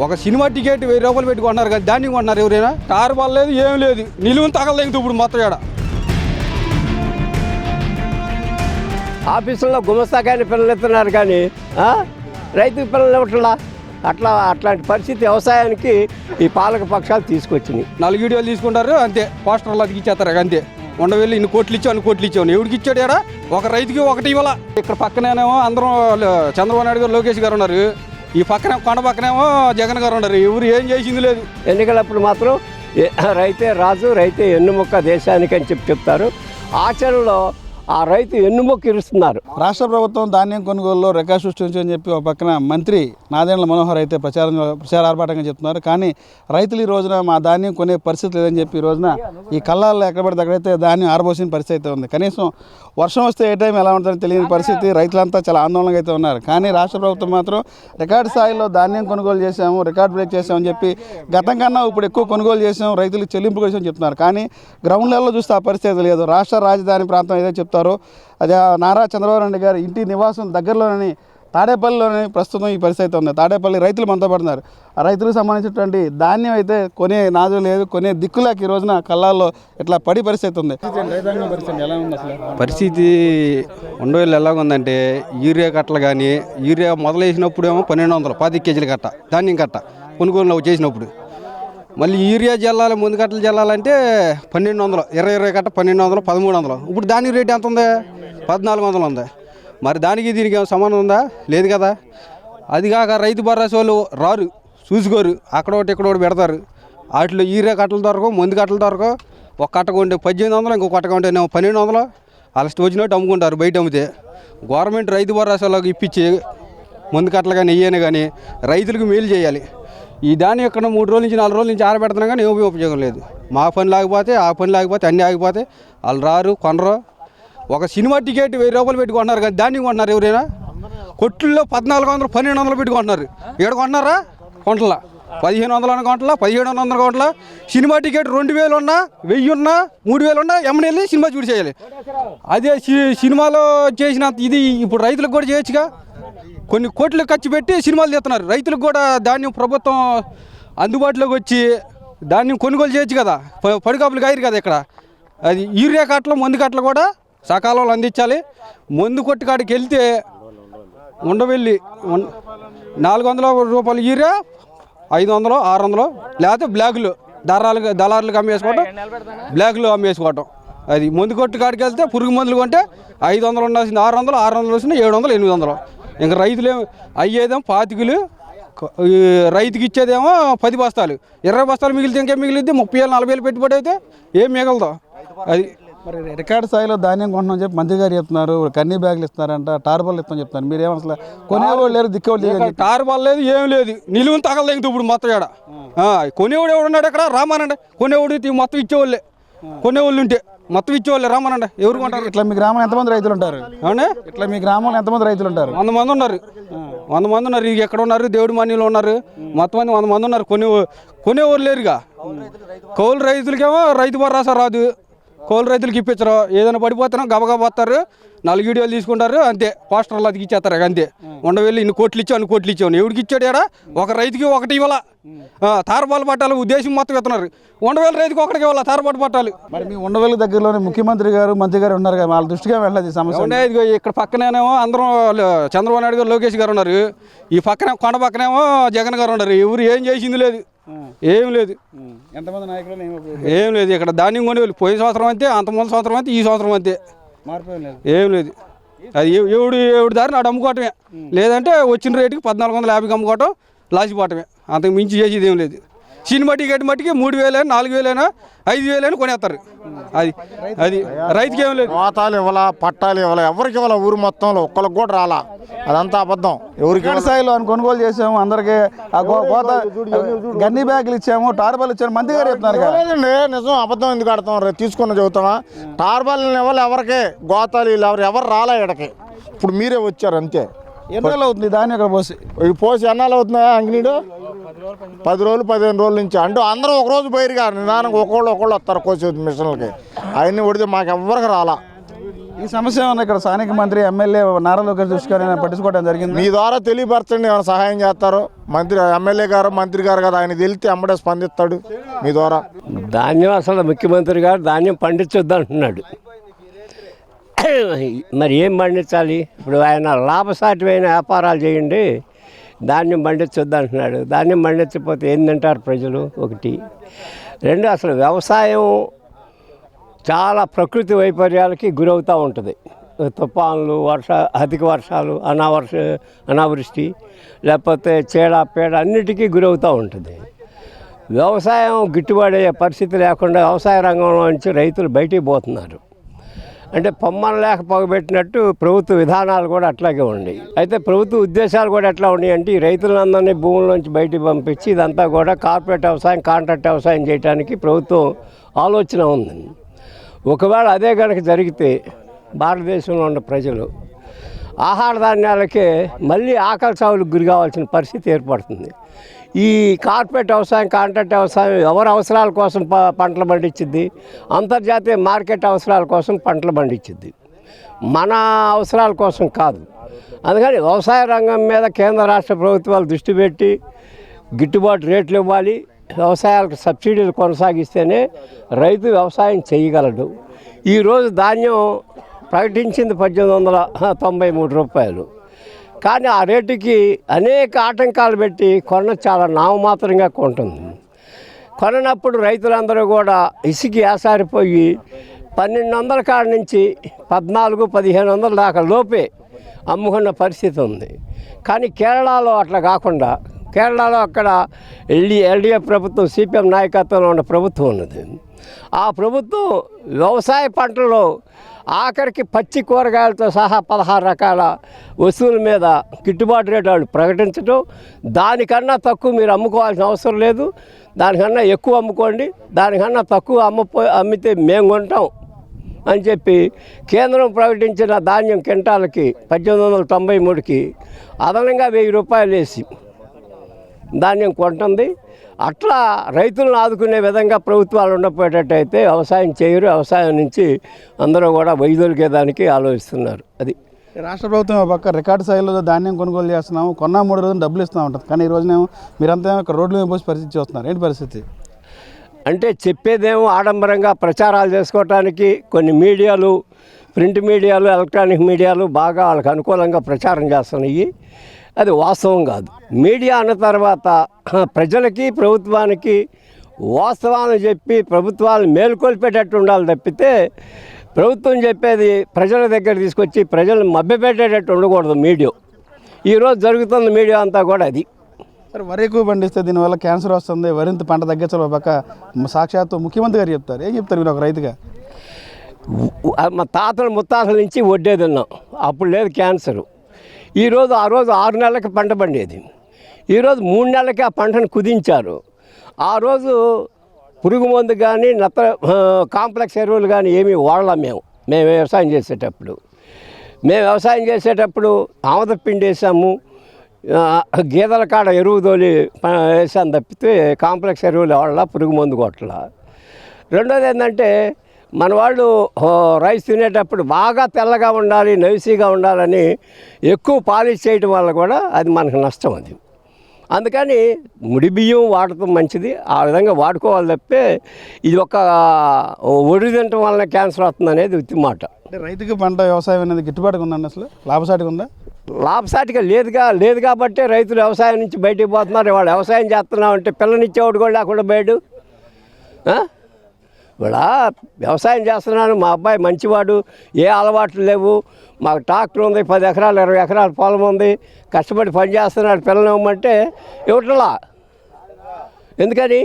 ఒక cinema ticket 1000 రూపాయలు పెట్టుకుంటున్నారు కదా, దాన్ని కొంటున్నారు ఎవరైనా? టార్ లేదు, ఏం లేదు, నిలువుని తగలలేదు ఇప్పుడు మొత్తం ఏడ. ఆఫీసుల్లో గుమస్తాకాయని పిల్లలు ఎత్తున్నారు కానీ రైతు పిల్లలు ఇవ్వట్లా. అట్లాంటి పరిస్థితి వ్యవసాయానికి ఈ పాలక పక్షాలు తీసుకొచ్చినాయి. 4 వీడియోలు తీసుకుంటారు అంతే, పోస్టర్లు అతికిచ్చేస్తారు అంతే. ఉండవెళ్ళి ఇన్ని కోట్లు ఇచ్చావు, అన్ని కోట్లు ఇచ్చావు, ఎవరికి ఇచ్చాడు ఏడా? ఒక రైతుకి ఒకటి ఇవ్వాల. ఇక్కడ పక్కనేమో అందరం చంద్రబాబు నాయుడు గారు, లోకేష్ గారు ఉన్నారు. ఈ పక్కన కొండ పక్కనేమో జగన్ గారు ఉన్నారు. ఎవరు ఏం చేసింది లేదు. ఎన్నికలప్పుడు మాత్రం రైతే రాజు, రైతే ఎన్నుముక్క దేశానికి అని చెప్తారు. ఆచరణలో ఆ రైతు ఎన్నుముక్క ఇరుస్తున్నారు. రాష్ట్ర ప్రభుత్వం ధాన్యం కొనుగోలులో రికార్డు సృష్టించని చెప్పి ఒక పక్కన మంత్రి నాదెండ్ల మనోహర్ అయితే ప్రచార ఆర్భాటంగా చెప్తున్నారు. కానీ రైతులు ఈ రోజున మా ధాన్యం కొనే పరిస్థితి లేదని చెప్పి ఈ రోజున ఈ కళ్ళాల్లో ఎక్కడ పడితే అక్కడైతే ధాన్యం ఆరబోసిన పరిస్థితి అయితే ఉంది. కనీసం వర్షం వస్తే ఏ టైం ఎలా ఉంటుందని తెలియని పరిస్థితి. రైతులంతా చాలా ఆందోళనగా అయితే ఉన్నారు. కానీ రాష్ట్ర ప్రభుత్వం మాత్రం రికార్డు స్థాయిలో ధాన్యం కొనుగోలు చేశాము, రికార్డు బ్రేక్ చేసామని చెప్పి గతం కన్నా ఇప్పుడు ఎక్కువ కొనుగోలు చేసాము, రైతులకు చెల్లింపు చేసామని చెప్తున్నారు. కానీ గ్రౌండ్ లెవెల్లో చూస్తే ఆ పరిస్థితి లేదు. రాష్ట్ర రాజధాని ప్రాంతం ఏదైతే చెప్తారో అదే నారా చంద్రబాబు నాయుడు గారి ఇంటి నివాసం దగ్గరలోని తాడేపల్లిలోని ప్రస్తుతం ఈ పరిస్థితి ఉంది. తాడేపల్లి రైతులు మనతో పడుతున్నారు. ఆ రైతులకు సంబంధించినటువంటి ధాన్యం అయితే కొనే నాదు లేదు, కొనే దిక్కులేక ఈ రోజున కళ్ళాల్లో ఇట్లా పడి పరిస్థితి ఉంది. రైతాంగం పరిస్థితి ఎలా ఉంది అసలు? పరిస్థితి ఉండవేళ్ళు ఎలాగుందంటే, యూరియా కట్టలు కానీ, యూరియా మొదలైనప్పుడు ఏమో 1200 10 కేజీల కట్ట ధాన్యం కట్ట కొనుగోలు చేసినప్పుడు, మళ్ళీ యూరియా జల్లాలి, ముందు కట్టలు జల్లాలంటే 1200, 20 కట్ట 1200, 1300. ఇప్పుడు దాని రేటు ఎంత ఉంది? 1400 ఉంది. మరి దానికి దీనికి ఏమైనా సంబంధం ఉందా? లేదు కదా. అది కాక రైతు భరోసా వాళ్ళు రారు, చూసుకోరు, అక్కడ ఒకటి ఇక్కడ ఒకటి పెడతారు. వాటిలో యూరియా కట్టలు దొరకవు, ముందు కట్టలు దొరకవు. ఒక కట్ట కొంటే 1800, ఇంకో కట్ట కొంటే 1200. అలస్ట్ వచ్చినట్టు అమ్ముకుంటారు బయట అమ్మితే. గవర్నమెంట్ రైతు భరోసాలోకి ఇప్పించి ముందు కట్టలు కానీ ఇయ్యనే కానీ రైతులకు మేలు చేయాలి. ఈ దాన్ని ఇక్కడ 3 రోజుల నుంచి 4 రోజుల నుంచి ఆరబెడుతున్నాం కానీ ఏమీ ఉపయోగం లేదు. మా పని లేకపోతే ఆ పని లేకపోతే అన్నీ ఆగిపోతే వాళ్ళు రారు, కొనరు. ఒక సినిమా టికెట్ 1000 రూపాయలు పెట్టుకుంటున్నారు కదా, దాన్ని కొంటున్నారు ఎవరైనా? కొట్టుల్లో 1400, 1200 పెట్టుకుంటున్నారు. ఇక్కడ కొంటున్నారా? కొంటలా. 1500 కొంటలా, 1700 కొంటలా. సినిమా టికెట్ 2000 ఉన్నా, 1000 ఉన్నా, 3000 ఉన్నా ఎమ్మని వెళ్ళి సినిమా చూడి చేయాలి. అదే సినిమాలో చేసినంత ఇది ఇప్పుడు రైతులకు కూడా చేయొచ్చుగా. కొన్ని కోట్లు ఖర్చు పెట్టి సినిమాలు తీస్తున్నారు. రైతులకు కూడా ధాన్యం ప్రభుత్వం అందుబాటులోకి వచ్చి ధాన్యం కొనుగోలు చేయొచ్చు కదా. పడికాపులు కాయరు కదా ఇక్కడ. అది యూరియా కట్టలు, మందు కట్టలు కూడా సకాలంలో అందించాలి. మందు కొట్టు కాడికి వెళ్తే ఉండవెళ్ళి 400 రూపాయలు యూరియా, 500, 600, లేకపోతే బ్లాకులు దళారులకు అమ్మేసుకోవటం, బ్లాకులు అమ్మేసుకోవటం. అది మందు కొట్టు కాడికి వెళ్తే పురుగు మందులు కొంటే 500 ఉండాల్సింది 600, 600 వస్తుంది 700, 800. ఇంకా రైతులు అయ్యేదేమో 25, రైతుకి ఇచ్చేదేమో 10 బస్తాలు, 20 బస్తాలు మిగిలితే ఇంకేం మిగిలిద్ది? 30,000, 40,000 పెట్టుబడి అయితే ఏం మిగలదు. అది మరి రికార్డు స్థాయిలో ధాన్యం కొంటున్నాం చెప్పి మంత్రి గారు చెప్తున్నారు. కన్నీ బ్యాగులు ఇస్తున్నారంట, టార్బల్ ఇస్తామని చెప్తున్నారు. మీరేమో అసలు కొనేవాళ్ళు లేరు, దిక్కేవాళ్ళు లేదు. టార్బల్ లేదు, ఏం లేదు, నిలువుని తగలలేదు ఇప్పుడు మొత్తం ఏడ. కొనేవాడు ఎవడు ఉన్నాడు అక్కడ? రామానండి. కొనేవాడు మొత్తం ఇచ్చేవాళ్ళే, కొనేవాళ్ళు ఉంటే మొత్తం ఇచ్చేవాళ్ళే. రామానండి. ఎవరు కొంటారు? ఇట్లా మీ గ్రామంలో ఎంతమంది రైతులు ఉంటారు? అవునా? ఇట్లా మీ గ్రామంలో ఎంతమంది రైతులు ఉంటారు? 100 మంది ఉన్నారు. 100 మంది ఉన్నారు. ఇక ఎక్కడ ఉన్నారు? దేవుడి మాన్యంలో ఉన్నారు. మొత్తం 100 మంది ఉన్నారు. కొనేవారు లేరుగా. కౌలు రైతులకేమో రైతు భరోసా రాదు, కౌలు రైతులకి ఇప్పించరు. ఏదైనా పడిపోతున్నాం గబగబా వస్తారు, 4 వీడియోలు తీసుకుంటారు అంతే, పోస్టర్లు అతికిచ్చేస్తారు అంతే. ఉండవెళ్ళి ఇన్ని కోట్లు ఇచ్చావు, అన్ని కోట్లు ఇచ్చావు, ఎవరికి ఇచ్చాడు ఏడా? ఒక రైతుకి ఒకటి ఇవ్వాల. తారపాలు పట్టాలి ఉద్దేశం మొత్తం ఇస్తున్నారు. ఉండవేలు రైతుకి ఒకటికి ఇవ్వాలి తారపాటు పట్టాలి. మరి మీ ఉండవేలు దగ్గరలోనే ముఖ్యమంత్రి గారు, మంత్రి గారు ఉన్నారు కదా, వాళ్ళ దృష్టిగా వెళ్ళదు ఈ సమస్య. ఇక్కడ పక్కనేమో అందరం చంద్రబాబు నాయుడు గారు, లోకేష్ గారు ఉన్నారు. ఈ పక్కనే కొండ పక్కనేమో జగన్ గారు ఉన్నారు. ఎవరు ఏం చేసింది లేదు, ఏం లేదు. ఎంతమంది నాయకులు ఏం లేదు. ఇక్కడ ధాన్యం కొనేవాళ్ళు పోయిన సంవత్సరం అంతే, అంతమంది సంవత్సరం అంతే, ఈ సంవత్సరం అంతే, ఏం లేదు. అది ఎవడి దారిని ఆడు అమ్ముకోవటమే. లేదంటే వచ్చిన రేటుకి 1450 అమ్ముకోవటం, లాసిపోవటమే. అంతకు మించి చేసేది ఏం లేదు. సినిమా టికెట్ మట్టికి 3000, 4000, 5000 కొనేస్తారు. అది రైతుకి ఏం లేదు. కోతాలు ఇవ్వాలా, పట్టాలు ఇవ్వాలా, ఎవరికి ఇవ్వాలా? ఊరు మొత్తంలో ఒక్కరికి కూడా రాలా. అదంతా అబద్ధం. ఎవరికి స్థాయిలో కొనుగోలు చేసాము, అందరికి గన్ని బ్యాగులు ఇచ్చాము, టార్బాల్ ఇచ్చాము, మంత్రి గారు చెప్తున్నారు లేదండి. నిజం అబద్ధం ఎందుకు ఆడతాం? తీసుకున్న చెబుతామా? టార్బాల్ ఇవ్వాలి ఎవరికి? గోతాలు ఎవరు రాలా ఇక్కడికి. ఇప్పుడు మీరే వచ్చారు అంతే. ఎన్నాళ్ళు అవుతుంది దాన్ని అక్కడ పోసి ఎన్నాళ్ళు అవుతున్నాయా? అంగినీడు 10 రోజులు 15 రోజుల నుంచి. అంటే అందరూ ఒకరోజు బయలుగా నిదానంగా ఒకళ్ళు వస్తారు కోసేది మిషన్లకి. అవన్నీ కొడితే మాకు ఎవ్వరికి రాలా. ఈ సమస్య ఏమన్నా ఇక్కడ స్థానిక మంత్రి ఎమ్మెల్యే నారా లోకేష్ దృష్టి గారు పట్టించుకోవడం జరిగింది? మీ ద్వారా తెలియపరచండి, ఏమైనా సహాయం చేస్తారు. మంత్రి ఎమ్మెల్యే గారు మంత్రి గారు కదా, ఆయన తెలితే అమ్మడే స్పందిస్తాడు మీ ద్వారా. ధాన్యం అసలు ముఖ్యమంత్రి గారు ధాన్యం పండించొద్దు అంటున్నాడు. మరి ఏం పండించాలి? ఇప్పుడు ఆయన లాభసాటిమైన వ్యాపారాలు చేయండి, ధాన్యం పండించొద్దు అంటున్నాడు. ధాన్యం పండించకపోతే ఏం తింటారు ప్రజలు? ఒకటి. రెండు, అసలు వ్యవసాయం చాలా ప్రకృతి వైపర్యాలకి గురవుతూ ఉంటుంది. తుఫాన్లు, అధిక వర్షాలు, అనావృష్టి, లేకపోతే పేడ అన్నిటికీ గురవుతూ ఉంటుంది. వ్యవసాయం గిట్టుబాటు అయ్యే పరిస్థితి లేకుండా వ్యవసాయ రంగంలో నుంచి రైతులు బయటికి పోతున్నారు. అంటే పొమ్మన లేక పొగబెట్టినట్టు ప్రభుత్వ విధానాలు కూడా అట్లాగే ఉన్నాయి. అయితే ప్రభుత్వ ఉద్దేశాలు కూడా ఎట్లా ఉన్నాయి అంటే ఈ రైతులందరినీ భూముల నుంచి బయటికి పంపించి ఇదంతా కూడా కార్పొరేట్ వ్యవసాయం, కాంట్రాక్ట్ వ్యవసాయం చేయడానికి ప్రభుత్వం ఆలోచన ఉంది. ఒకవేళ అదే కనుక జరిగితే భారతదేశంలో ఉన్న ప్రజలు ఆహార ధాన్యాలకే మళ్ళీ ఆకలి చావులకు గురి కావాల్సిన పరిస్థితి ఏర్పడుతుంది. ఈ కార్పొరేట్ వ్యవసాయం, కాంట్రాక్ట్ వ్యవసాయం ఎవరి అవసరాల కోసం పంటలు పండించిద్ది? అంతర్జాతీయ మార్కెట్ అవసరాల కోసం పంటలు పండించిద్ది, మన అవసరాల కోసం కాదు. అందుకని వ్యవసాయ రంగం మీద కేంద్ర రాష్ట్ర ప్రభుత్వాలు దృష్టి పెట్టి గిట్టుబాటు రేట్లు ఇవ్వాలి. వ్యవసాయాలకు సబ్సిడీలు కొనసాగిస్తేనే రైతు వ్యవసాయం చేయగలడు. ఈరోజు ధాన్యం ప్రకటించింది 1893 రూపాయలు, కానీ ఆ రేటుకి అనేక ఆటంకాలు పెట్టి చాలా నామమాత్రంగా కొంటుంది. కొననప్పుడు రైతులందరూ కూడా ఇసుకి ఆసారిపోయి 1200 కాడ నుంచి 1400-1500 దాకా లోపే అమ్ముకున్న పరిస్థితి ఉంది. కానీ కేరళలో అట్లా కాకుండా, కేరళలో అక్కడ ఎల్డీఎఫ్ ప్రభుత్వం, సిపిఎం నాయకత్వంలో ఉన్న ప్రభుత్వం ఉన్నది. ఆ ప్రభుత్వం వ్యవసాయ పంటలో ఆఖరికి పచ్చి కూరగాయలతో సహా 16 రకాల వస్తువుల మీద గిట్టుబాటు రేటు వాళ్ళు ప్రకటించడం, దానికన్నా తక్కువ మీరు అమ్ముకోవాల్సిన అవసరం లేదు, దానికన్నా ఎక్కువ అమ్ముకోండి, దానికన్నా తక్కువ అమ్మితే మేము కొంటాం అని చెప్పి కేంద్రం ప్రకటించిన ధాన్యం క్వింటాలకి 1893కి అదనంగా 1000 రూపాయలు వేసి ధాన్యం కొంటుంది. అట్లా రైతులను ఆదుకునే విధంగా ప్రభుత్వాలు ఉండకపోయేటట్టయితే వ్యవసాయం చేయరు. వ్యవసాయం నుంచి అందరూ కూడా వైదొలిగేదానికి ఆలోచిస్తున్నారు. అది రాష్ట్ర ప్రభుత్వం పక్క రికార్డు స్థాయిలో ధాన్యం కొనుగోలు చేస్తున్నాము, కొన్నా 3 రోజులు డబ్బులు ఇస్తూ ఉంటుంది. కానీ ఈ రోజునేమో మీరంతా ఇక్కడ రోడ్ల మీద పోసి పరిస్థితి చూస్తున్నారు. ఏంటి పరిస్థితి? అంటే చెప్పేదేమో ఆడంబరంగా ప్రచారాలు చేసుకోవటానికి కొన్ని మీడియాలు, ప్రింట్ మీడియాలు, ఎలక్ట్రానిక్ మీడియాలు బాగా వాళ్ళకి అనుకూలంగా ప్రచారం చేస్తున్నాయి. అది వాస్తవం కాదు. మీడియా అన్న తర్వాత ప్రజలకి, ప్రభుత్వానికి వాస్తవాలను చెప్పి ప్రభుత్వాలు మేలుకొల్పేటట్టు ఉండాలి తప్పితే ప్రభుత్వం చెప్పేది ప్రజల దగ్గర తీసుకొచ్చి ప్రజలను మభ్యపెట్టేటట్టు ఉండకూడదు మీడియా. ఈరోజు జరుగుతున్న మీడియా అంతా కూడా అది. సరే, వరి ఎక్కువ పండిస్తే దీనివల్ల క్యాన్సర్ వస్తుంది, వరింత పంట తగ్గించాలి పక్క సాక్షాత్తు ముఖ్యమంత్రి గారు చెప్తారు. ఏం చెప్తారు మీరు ఒక రైతుగా? మా తాతలు ముత్తాతల నుంచి వడ్డే తిన్నాం, అప్పుడు లేదు క్యాన్సరు. ఆ రోజు 6 నెలలకి పంట పండేది, ఈరోజు 3 నెలలకి ఆ పంటను కుదించారు. ఆ రోజు పురుగు మందు కానీ కాంప్లెక్స్ ఎరువులు కానీ ఏమీ వాడలేం. మేము వ్యవసాయం చేసేటప్పుడు ఆమదపిండి వేసాము, గేదెల కాడ ఎరువు తోలి వేసాను తప్పితే కాంప్లెక్స్ ఎరువులు వాడలా, పురుగు మందు కొట్టలా. రెండోది ఏంటంటే మన వాళ్ళు రైస్ తినేటప్పుడు బాగా తెల్లగా ఉండాలి, నైసీగా ఉండాలని ఎక్కువ పాలిష్ చేయడం వల్ల కూడా అది మనకు నష్టం. అది అందుకని ముడి బియ్యం వాడటం మంచిది, ఆ విధంగా వాడుకోవాలి తప్పితే ఇది ఒక ఒడి తినటం వలన క్యాన్సర్ వస్తుంది అనేది ఉత్తి మాట. అంటే రైతుకి పంట వ్యవసాయం అనేది గిట్టుబాటుగా ఉందండి? అసలు లాభసాటిగా ఉందా? లాభసాటిగా లేదు కాబట్టే రైతులు వ్యవసాయం నుంచి బయటికి పోతున్నారు. వాళ్ళు వ్యవసాయం చేస్తున్నామంటే పిల్లనిచ్చేవాడు కూడా లేకుండా బయట ఇవాళ వ్యవసాయం చేస్తున్నాను, మా అబ్బాయి మంచివాడు, ఏ అలవాట్లు లేవు, మాకు ట్రాక్టర్ ఉంది, 10 ఎకరాలు 20 ఎకరాల పొలం ఉంది, కష్టపడి పని చేస్తున్నాడు, పిల్లలు ఇవ్వమంటే ఇవ్వట్లా. ఎందుకని?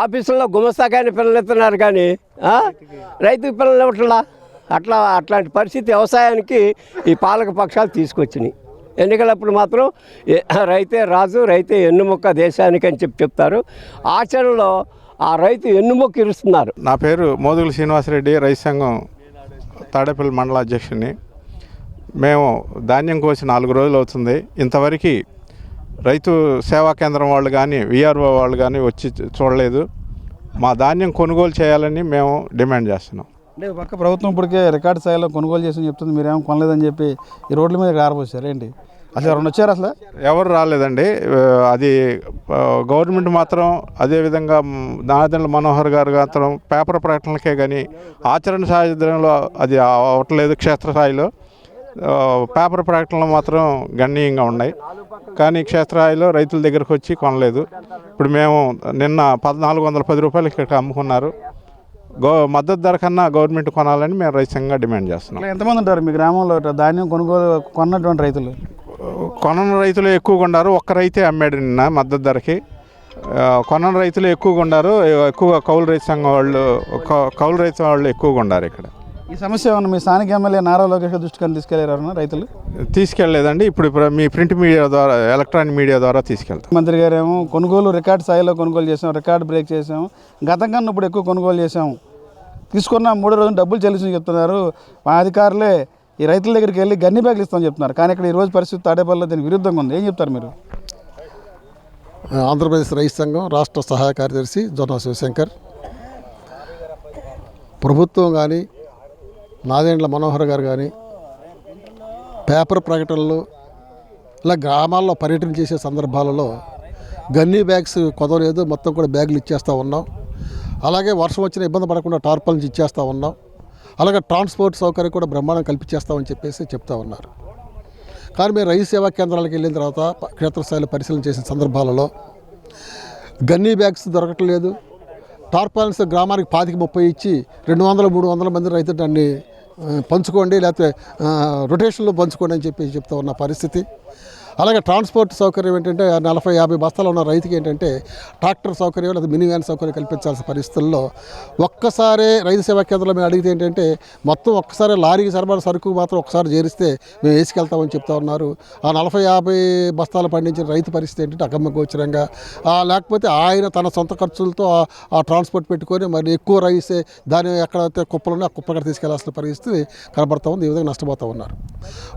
ఆఫీసుల్లో గుమస్తాకాయని పిల్లలు ఇస్తున్నారు కానీ రైతుకి పిల్లలు ఇవ్వట్లా. అట్లాంటి పరిస్థితి వ్యవసాయానికి ఈ పాలక పక్షాలు తీసుకొచ్చినాయి. ఎన్నికలప్పుడు మాత్రం రైతే రాజు, రైతే ఎన్నుముక్క దేశానికి అని చెప్తారు. ఆచరణలో ఆ రైతు ఎన్నుముక్క ఇరుస్తున్నారు. నా పేరు మోదుగుల శ్రీనివాసరెడ్డి, రైతు సంఘం తాడేపల్లి మండల అధ్యక్షుడిని. మేము ధాన్యం కోసి 4 రోజులు అవుతుంది. ఇంతవరకు రైతు సేవా కేంద్రం వాళ్ళు కానీ విఆర్ఓ వాళ్ళు కానీ వచ్చి చూడలేదు. మా ధాన్యం కొనుగోలు చేయాలని మేము డిమాండ్ చేస్తున్నాం. అంటే ఒక పక్క ప్రభుత్వం ఇప్పటికే రికార్డు స్థాయిలో కొనుగోలు చేసి చెప్తుంది, మీరేమో కొనలేదని చెప్పి ఈ రోడ్ల మీద ఆరబోసారు ఏంటి? అసలు ఎవరైనా వచ్చారు అసలు? ఎవరు రాలేదండి. అది గవర్నమెంట్ మాత్రం అదేవిధంగా నాదెండ్ల మనోహర్ గారు మాత్రం పేపర్ ప్రకటనలకే కానీ ఆచరణ సాధ్యంలో అది అవ్వట్లేదు. క్షేత్రస్థాయిలో పేపర్ ప్రకటనలు మాత్రం గణనీయంగా ఉన్నాయి, కానీ క్షేత్రస్థాయిలో రైతుల దగ్గరకు వచ్చి కొనలేదు. ఇప్పుడు మేము నిన్న 1410 రూపాయలకి ఇక్కడ అమ్ముకున్నారు. మద్దతు ధర కన్నా గవర్నమెంట్ కొనాలని మేము రైతు సంఘంగా డిమాండ్ చేస్తున్నాం. ఎంతమంది ఉంటారు మీ గ్రామంలో ధాన్యం కొన్నటువంటి రైతులు? కొనని రైతులు ఎక్కువగా ఉన్నారు. ఒక్క రైతే అమ్మాడు నిన్న మద్దతు ధరకి. కొనని రైతులు ఎక్కువగా ఉన్నారు. ఎక్కువగా కౌలు రైతు సంఘం వాళ్ళు, కౌలు రైతు వాళ్ళు ఎక్కువగా ఉన్నారు ఇక్కడ. ఈ సమస్య ఏమన్నా మీ స్థానిక ఎమ్మెల్యే నారా లోకేష్ దృష్టికి తీసుకెళ్లారన్నా రైతులు? తీసుకెళ్లేదండి. ఇప్పుడు మీ ప్రింట్ మీడియా ద్వారా, ఎలక్ట్రానిక్ మీడియా ద్వారా తీసుకెళ్తాం. మంత్రి గారు ఏమో కొనుగోలు రికార్డు స్థాయిలో కొనుగోలు చేసాం, రికార్డు బ్రేక్ చేసాం, గతం కన్నా ఇప్పుడు ఎక్కువ కొనుగోలు చేసాం, తీసుకున్న 3 రోజులు డబ్బులు చెల్లించని చెప్తున్నారు. మా అధికారులే ఈ రైతుల దగ్గరికి వెళ్ళి గన్ని బ్యాగులు ఇస్తామని చెప్తున్నారు. కానీ ఇక్కడ ఈరోజు పరిస్థితి తాడేపల్లిలో దీనికి విరుద్ధంగా ఉంది. ఏం చెప్తారు మీరు? ఆంధ్రప్రదేశ్ రైతు సంఘం రాష్ట్ర సహాయ కార్యదర్శి జొన్న శివశంకర్. ప్రభుత్వం కానీ నాదెండ్ల మనోహర్ గారు కానీ పేపర్ ప్రకటనలు ఇలా గ్రామాల్లో పర్యటన చేసే సందర్భాలలో గన్నీ బ్యాగ్స్ కొదవలేదు, మొత్తం కూడా బ్యాగులు ఇచ్చేస్తూ ఉన్నాం. అలాగే వర్షం వచ్చిన ఇబ్బంది పడకుండా టార్పల్ నుంచి ఇచ్చేస్తూ ఉన్నాం. అలాగే ట్రాన్స్పోర్ట్ సౌకర్యం కూడా బ్రహ్మాండం కల్పించేస్తామని చెప్పేసి చెప్తా ఉన్నారు. కానీ మేము రైతు సేవా కేంద్రాలకు వెళ్ళిన తర్వాత క్షేత్రస్థాయిలో పరిశీలన చేసిన సందర్భాలలో గన్నీ బ్యాగ్స్ దొరకట్లేదు. టార్పాలిన్స్ గ్రామానికి 25-30 ఇచ్చి 200-300 మంది రైతులు దాన్ని పంచుకోండి, లేకపోతే రొటేషన్లో పంచుకోండి అని చెప్పి చెప్తా ఉన్న పరిస్థితి. అలాగే ట్రాన్స్పోర్ట్ సౌకర్యం ఏంటంటే 40-50 బస్తాలు ఉన్న రైతుకి ఏంటంటే ట్రాక్టర్ సౌకర్యం లేదా మినీ వ్యాన్ సౌకర్యం కల్పించాల్సిన పరిస్థితుల్లో ఒక్కసారి రైతు సేవా కేంద్రంలో మేము అడిగితే ఏంటంటే మొత్తం ఒక్కసారి లారీకి సరిపడా సరుకు మాత్రం ఒకసారి చేరిస్తే మేము వేసుకెళ్తామని చెప్తా ఉన్నారు. ఆ 40-50 బస్తాలు పండించిన రైతు పరిస్థితి ఏంటంటే అగమ్యగోచరంగా, లేకపోతే ఆయన తన సొంత ఖర్చులతో ఆ ట్రాన్స్పోర్ట్ పెట్టుకొని మరి ఎక్కువ రైస్ దాన్ని ఎక్కడైతే కుప్పలున్నా ఆ కుప్ప తీసుకెళ్లాల్సిన పరిస్థితి కనబడతా ఉంది. ఈ విధంగా నష్టపోతూ ఉన్నారు.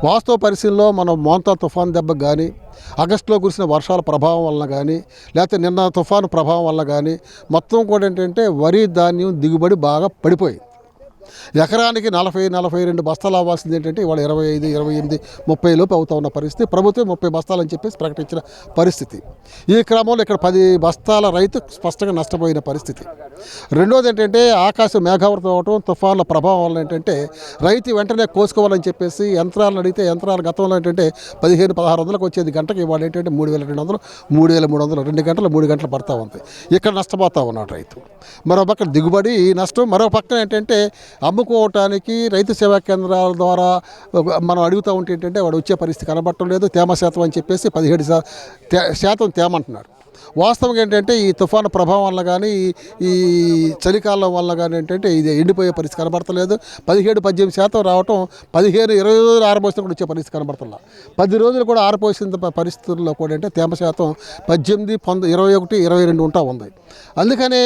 వాస్తవ పరిస్థితుల్లో మనం మోంతా తుఫాన్ దెబ్బ కానీ ఆగస్టులో కురిసిన వర్షాల ప్రభావం వలన కానీ లేకపోతే నిన్న తుఫాను ప్రభావం వల్ల కానీ మొత్తం కూడా ఏంటంటే వరి ధాన్యం దిగుబడి బాగా పడిపోయింది. ఎకరానికి 40-42 బస్తాలు అవ్వాల్సింది ఏంటంటే ఇవాళ 25-28-30 లోపు అవుతా ఉన్న పరిస్థితి. ప్రభుత్వం 30 బస్తాలని చెప్పేసి ప్రకటించిన పరిస్థితి. ఈ క్రమంలో ఇక్కడ 10 బస్తాల రైతు స్పష్టంగా నష్టపోయిన పరిస్థితి. రెండోది ఏంటంటే ఆకాశం మేఘావృతం అవటం, తుఫాన్ల ప్రభావం వల్ల ఏంటంటే రైతు వెంటనే కోసుకోవాలని చెప్పేసి యంత్రాలను అడిగితే యంత్రాలు గతంలో ఏంటంటే 1500-1600లకు వచ్చేది గంటకి, ఇవాళ ఏంటంటే 3200, 3300, 2 గంటలు 3 గంటలు పడతా ఉంది. ఇక్కడ నష్టపోతూ ఉన్నాడు రైతు. మరో పక్కన దిగుబడి నష్టం, మరో పక్కన ఏంటంటే అమ్ముకోవటానికి రైతు సేవా కేంద్రాల ద్వారా మనం అడుగుతూ ఉంటే ఏంటంటే వాడు వచ్చే పరిస్థితి కనబడటం లేదు. తేమ శాతం అని చెప్పేసి 17% తేమ అంటున్నారు. వాస్తవంగా ఏంటంటే ఈ తుఫాను ప్రభావం వల్ల కానీ ఈ చలికాలం వల్ల కానీ ఏంటంటే ఇది ఎండిపోయే పరిస్థితి కనబడతలేదు. 17-18% రావటం 15-20 రోజులు ఆరబోసిన కూడా వచ్చే పరిస్థితి కనబడుతున్నా. 10 రోజులు కూడా ఆరబోసిన పరిస్థితుల్లో కూడా అంటే తేమ శాతం 18, 21, 22 ఉంటా ఉంది. అందుకనే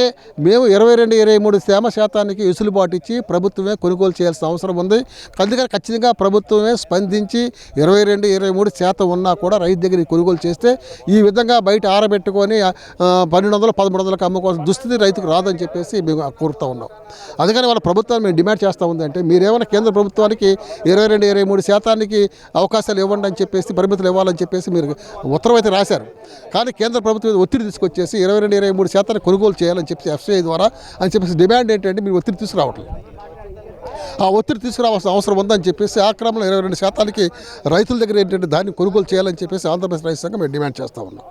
మేము 22-23 తేమ శాతానికి వెసులుబాటు ఇచ్చి ప్రభుత్వమే కొనుగోలు చేయాల్సిన అవసరం ఉంది. అందుకని ఖచ్చితంగా ప్రభుత్వమే స్పందించి 22-23% ఉన్నా కూడా రైతు దగ్గర కొనుగోలు చేస్తే ఈ విధంగా బయట ఆరబెట్టుకొని 1200-1300కి అమ్ముకోవాల్సిన దుస్థితి రైతుకు రాదని చెప్పేసి మేము కోరుతూ ఉన్నాం. అందుకని వాళ్ళ ప్రభుత్వాన్ని మేము డిమాండ్ చేస్తూ ఉందంటే మీరేమైనా కేంద్ర ప్రభుత్వానికి 22-23% అవకాశాలు ఇవ్వండి అని చెప్పేసి, పరిమితులు ఇవ్వాలని చెప్పేసి మీరు ఉత్తర్వు అయితే రాశారు. కానీ కేంద్ర ప్రభుత్వం ఒత్తిడి తీసుకొచ్చేసి 22-23% కొనుగోలు చేయాలని చెప్పేసి FCI ద్వారా అని చెప్పేసి డిమాండ్ ఏంటంటే మీరు ఒత్తిడి తీసుకురావట్లేదు. ఆ ఒత్తిడి తీసుకురావాల్సిన అవసరం ఉందని చెప్పేసి ఆ క్రమంలో 22% రైతుల దగ్గర ఏంటంటే దాన్ని కొనుగోలు చేయాలని చెప్పేసి ఆంధ్రప్రదేశ్ రైతు సంఘం మేము డిమాండ్ చేస్తూ ఉన్నాం.